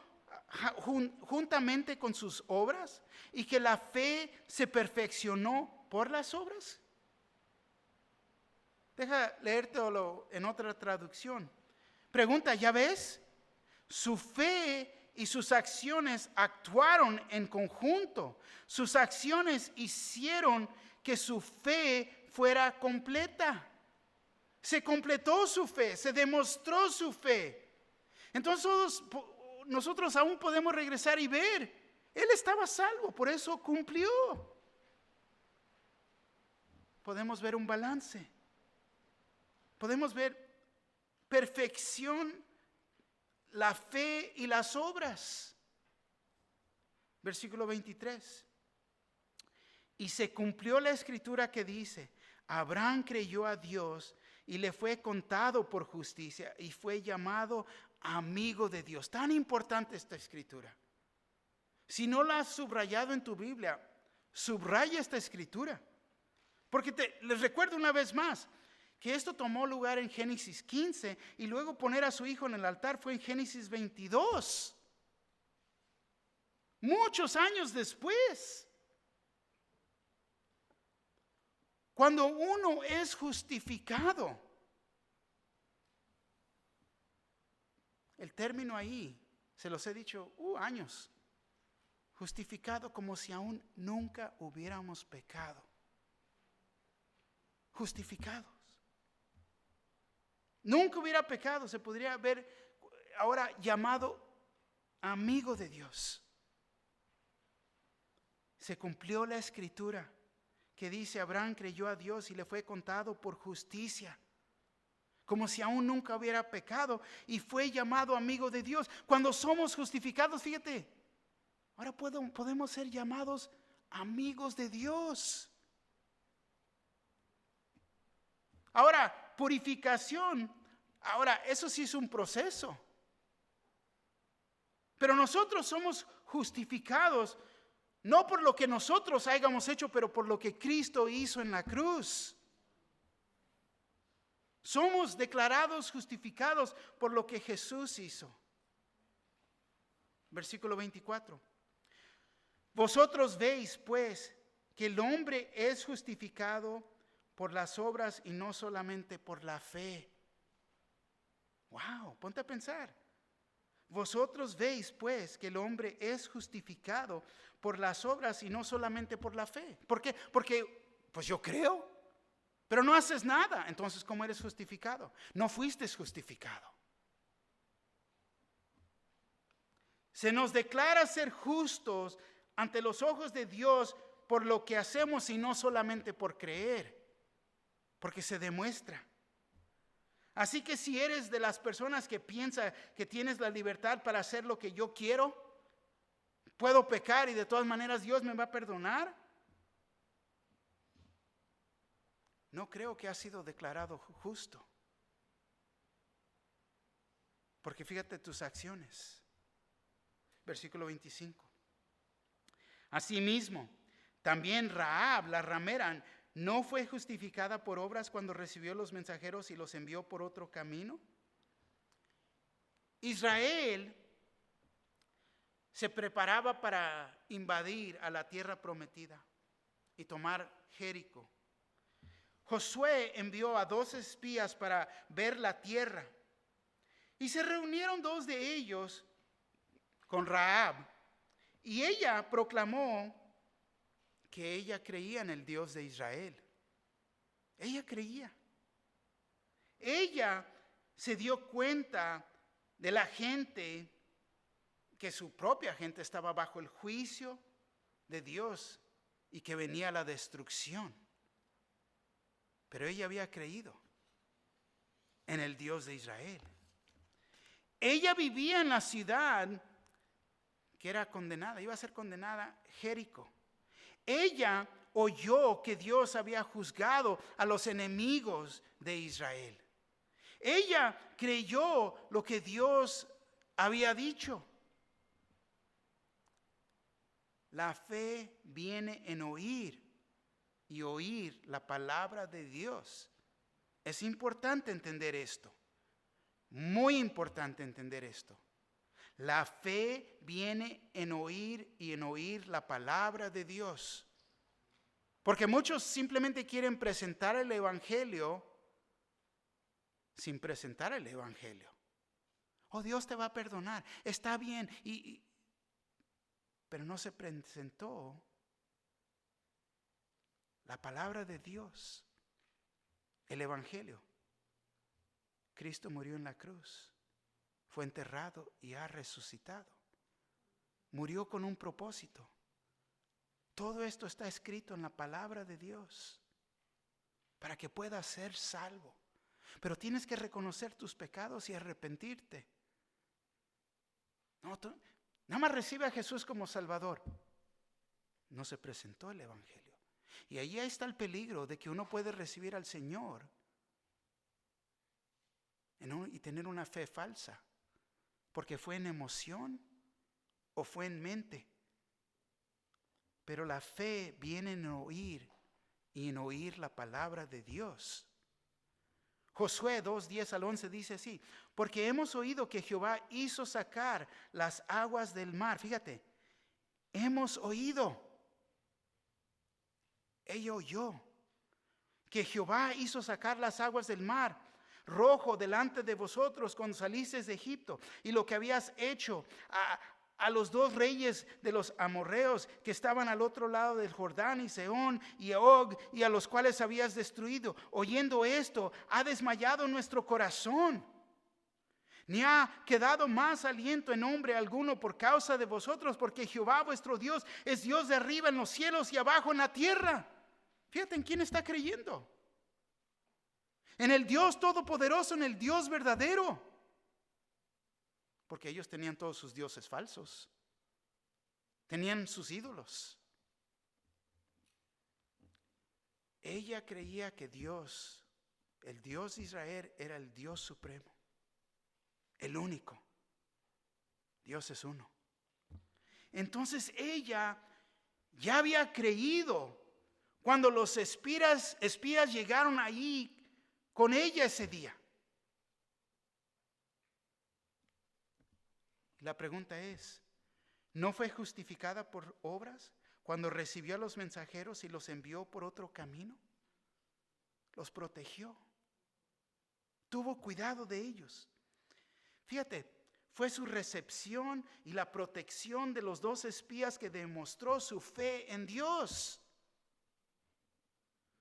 juntamente con sus obras y que la fe se perfeccionó por las obras? Deja leértelo en otra traducción. Pregunta, ¿ya ves? Su fe y sus acciones actuaron en conjunto. Sus acciones hicieron que su fe fuera completa. Se completó su fe, se demostró su fe. Entonces nosotros aún podemos regresar y ver, él estaba salvo, por eso cumplió. Podemos ver un balance. Podemos ver perfección, la fe y las obras. Versículo 23. Y se cumplió la escritura que dice, Abraham creyó a Dios y le fue contado por justicia y fue llamado amigo de Dios. Tan importante esta escritura. Si no la has subrayado en tu Biblia, subraya esta escritura. Porque les recuerdo una vez más que esto tomó lugar en Génesis 15 y luego poner a su hijo en el altar fue en Génesis 22. Muchos años después. Cuando uno es justificado, el término ahí, se los he dicho, años, justificado como si aún nunca hubiéramos pecado. Justificados. Nunca hubiera pecado, se podría ver ahora llamado amigo de Dios. Se cumplió la escritura que dice, Abraham creyó a Dios y le fue contado por justicia, como si aún nunca hubiera pecado, y fue llamado amigo de Dios. Cuando somos justificados, fíjate, ahora podemos ser llamados amigos de Dios. Ahora, purificación, ahora eso sí es un proceso. Pero nosotros somos justificados no por lo que nosotros hayamos hecho, pero por lo que Cristo hizo en la cruz. Somos declarados justificados por lo que Jesús hizo. Versículo 24. Vosotros veis, pues, que el hombre es justificado por las obras y no solamente por la fe. Wow, ponte a pensar. Vosotros veis, pues, que el hombre es justificado por las obras y no solamente por la fe. ¿Por qué? Porque, pues yo creo, pero no haces nada. Entonces, ¿cómo eres justificado? No fuiste justificado. Se nos declara ser justos ante los ojos de Dios por lo que hacemos y no solamente por creer, porque se demuestra. Así que si eres de las personas que piensa que tienes la libertad para hacer lo que yo quiero, puedo pecar y de todas maneras Dios me va a perdonar, no creo que ha sido declarado justo. Porque fíjate tus acciones. Versículo 25. Asimismo, también Rahab, la ramera, ¿no fue justificada por obras cuando recibió los mensajeros y los envió por otro camino? Israel se preparaba para invadir a la tierra prometida y tomar Jericó. Josué envió a 2 espías para ver la tierra y se reunieron 2 de ellos con Rahab y ella proclamó que ella creía en el Dios de Israel. Ella creía. Ella se dio cuenta de la gente, que su propia gente estaba bajo el juicio de Dios y que venía la destrucción. Pero ella había creído en el Dios de Israel. Ella vivía en la ciudad que era condenada, iba a ser condenada, Jericó. Ella oyó que Dios había juzgado a los enemigos de Israel. Ella creyó lo que Dios había dicho. La fe viene en oír y oír la palabra de Dios. Es importante entender esto. Muy importante entender esto. La fe viene en oír y en oír la palabra de Dios. Porque muchos simplemente quieren presentar el evangelio sin presentar el evangelio. Oh, Dios te va a perdonar, está bien, pero no se presentó la palabra de Dios, el evangelio. Cristo murió en la cruz, fue enterrado y ha resucitado. Murió con un propósito. Todo esto está escrito en la palabra de Dios para que puedas ser salvo. Pero tienes que reconocer tus pecados y arrepentirte. No, nada más recibe a Jesús como Salvador. No se presentó el evangelio. Y ahí está el peligro de que uno puede recibir al Señor y tener una fe falsa, porque fue en emoción o fue en mente. Pero la fe viene en oír, y en oír la palabra de Dios. Josué 2:10-11 dice así: porque hemos oído que Jehová hizo sacar las aguas del mar. Fíjate, hemos oído. Ella oyó que Jehová hizo sacar las aguas del mar rojo delante de vosotros cuando salisteis de Egipto, y lo que habías hecho a los 2 reyes de los amorreos que estaban al otro lado del Jordán, y Sehón y Og, y a los cuales habías destruido. Oyendo esto, ha desmayado nuestro corazón, ni ha quedado más aliento en hombre alguno por causa de vosotros, porque Jehová vuestro Dios es Dios de arriba en los cielos y abajo en la tierra. Fíjate en quién está creyendo: en el Dios todopoderoso, en el Dios verdadero. Porque ellos tenían todos sus dioses falsos, tenían sus ídolos. Ella creía que Dios, el Dios de Israel, era el Dios supremo, el único. Dios es uno. Entonces ella ya había creído cuando los espías llegaron allí con ella ese día. La pregunta es, ¿no fue justificada por obras cuando recibió a los mensajeros y los envió por otro camino? Los protegió, tuvo cuidado de ellos. Fíjate, fue su recepción y la protección de los 2 espías que demostró su fe en Dios.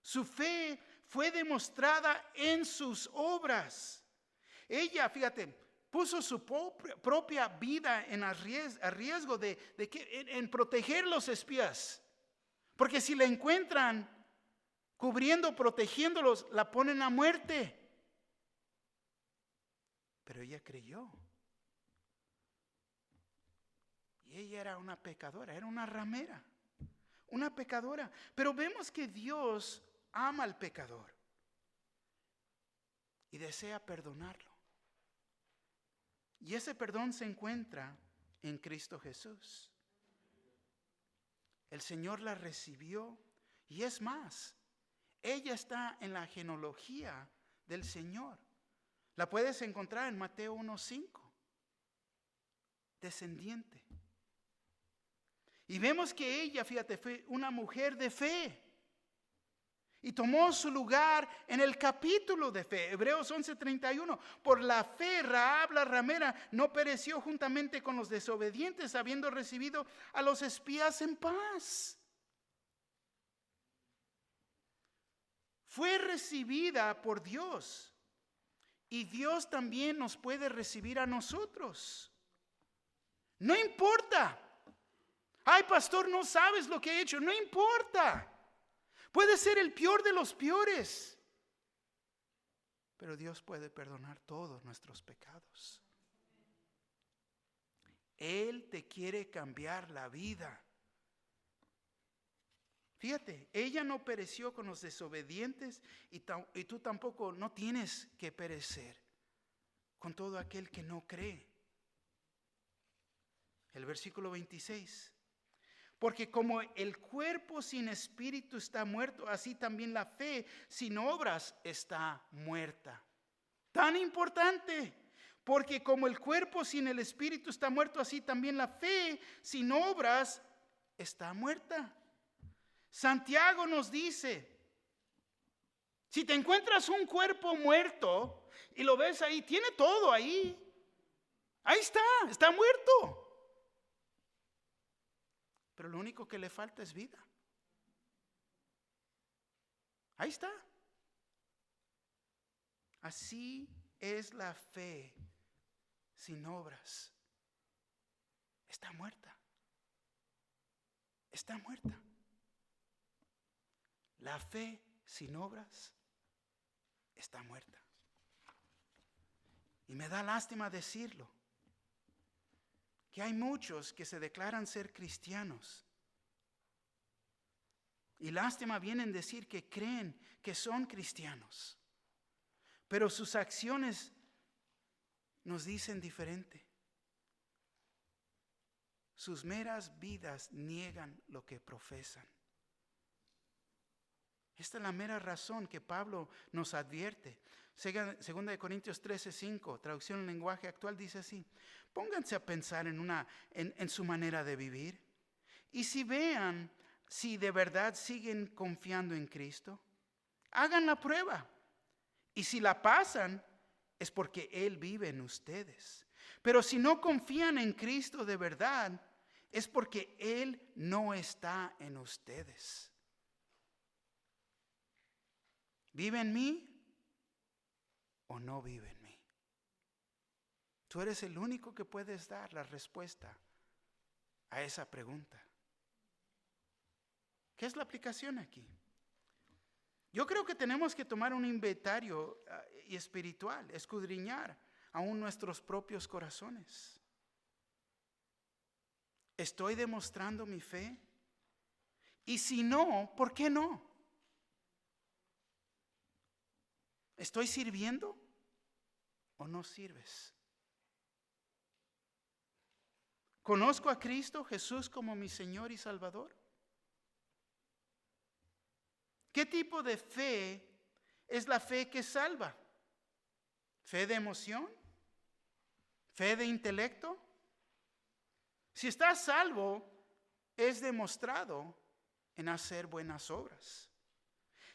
Su fe fue demostrada en sus obras. Ella, fíjate, puso su propia vida en riesgo en proteger los espías. Porque si la encuentran cubriendo, protegiéndolos, la ponen a muerte. Pero ella creyó. Y ella era una pecadora, era una ramera, una pecadora. Pero vemos que Dios ama al pecador y desea perdonarlo. Y ese perdón se encuentra en Cristo Jesús. El Señor la recibió, y es más, ella está en la genealogía del Señor. La puedes encontrar en Mateo 1:5. Descendiente. Y vemos que ella, fíjate, fue una mujer de fe. Y tomó su lugar en el capítulo de fe. Hebreos 11:31. Por la fe, Rahab la ramera no pereció juntamente con los desobedientes, habiendo recibido a los espías en paz. Fue recibida por Dios. Y Dios también nos puede recibir a nosotros. No importa. Ay, pastor, no sabes lo que he hecho. No importa. Puede ser el peor de los peores, pero Dios puede perdonar todos nuestros pecados. Él te quiere cambiar la vida. Fíjate, ella no pereció con los desobedientes y tú tampoco no tienes que perecer con todo aquel que no cree. El versículo 26. Porque como el cuerpo sin espíritu está muerto, así también la fe sin obras está muerta. Tan importante, porque como el cuerpo sin el espíritu está muerto, así también la fe sin obras está muerta. Santiago nos dice, si te encuentras un cuerpo muerto, y lo ves ahí, tiene todo ahí. Ahí está muerto. Pero lo único que le falta es vida. Ahí está. Así es la fe sin obras. Está muerta. Está muerta. La fe sin obras está muerta. Y me da lástima decirlo, que hay muchos que se declaran ser cristianos. Y lástima vienen decir que creen que son cristianos, pero sus acciones nos dicen diferente. Sus meras vidas niegan lo que profesan. Esta es la mera razón que Pablo nos advierte. Segunda de Corintios 13:5, traducción en lenguaje actual, dice así: pónganse a pensar en su manera de vivir. Y si vean si de verdad siguen confiando en Cristo, hagan la prueba. Y si la pasan, es porque Él vive en ustedes. Pero si no confían en Cristo de verdad, es porque Él no está en ustedes. ¿Vive en mí o no vive en mí? Tú eres el único que puedes dar la respuesta a esa pregunta. ¿Qué es la aplicación aquí? Yo creo que tenemos que tomar un inventario espiritual, escudriñar aún nuestros propios corazones. ¿Estoy demostrando mi fe? Y si no, ¿por qué no? ¿Estoy sirviendo o no sirves? ¿Conozco a Cristo Jesús como mi Señor y Salvador? ¿Qué tipo de fe es la fe que salva? ¿Fe de emoción? ¿Fe de intelecto? Si estás salvo, es demostrado en hacer buenas obras.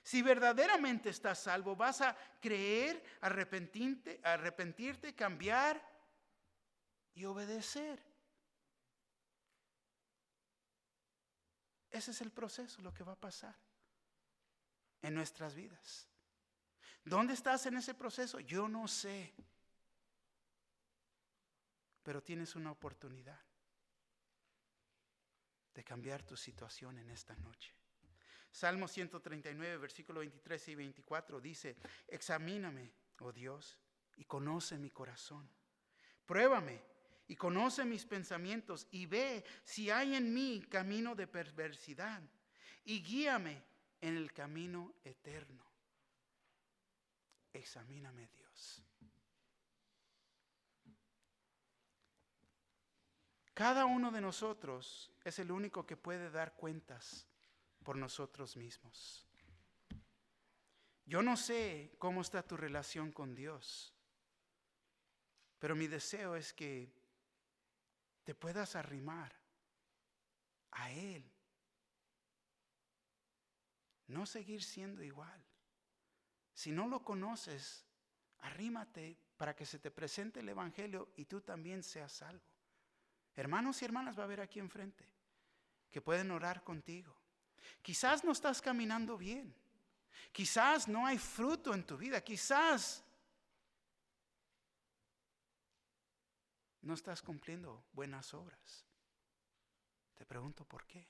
Si verdaderamente estás salvo, vas a creer, arrepentirte, cambiar y obedecer. Ese es el proceso, lo que va a pasar en nuestras vidas. ¿Dónde estás en ese proceso? Yo no sé. Pero tienes una oportunidad de cambiar tu situación en esta noche. Salmo 139, versículos 23 y 24 dice: examíname, oh Dios, y conoce mi corazón. Pruébame y conoce mis pensamientos y ve si hay en mí camino de perversidad y guíame en el camino eterno. Examíname, Dios. Cada uno de nosotros es el único que puede dar cuentas por nosotros mismos. Yo no sé cómo está tu relación con Dios, pero mi deseo es que te puedas arrimar a Él. No seguir siendo igual. Si no lo conoces, arrímate para que se te presente el Evangelio y tú también seas salvo. Hermanos y hermanas va a haber aquí enfrente que pueden orar contigo. Quizás no estás caminando bien. Quizás no hay fruto en tu vida. Quizás no estás cumpliendo buenas obras. Te pregunto por qué.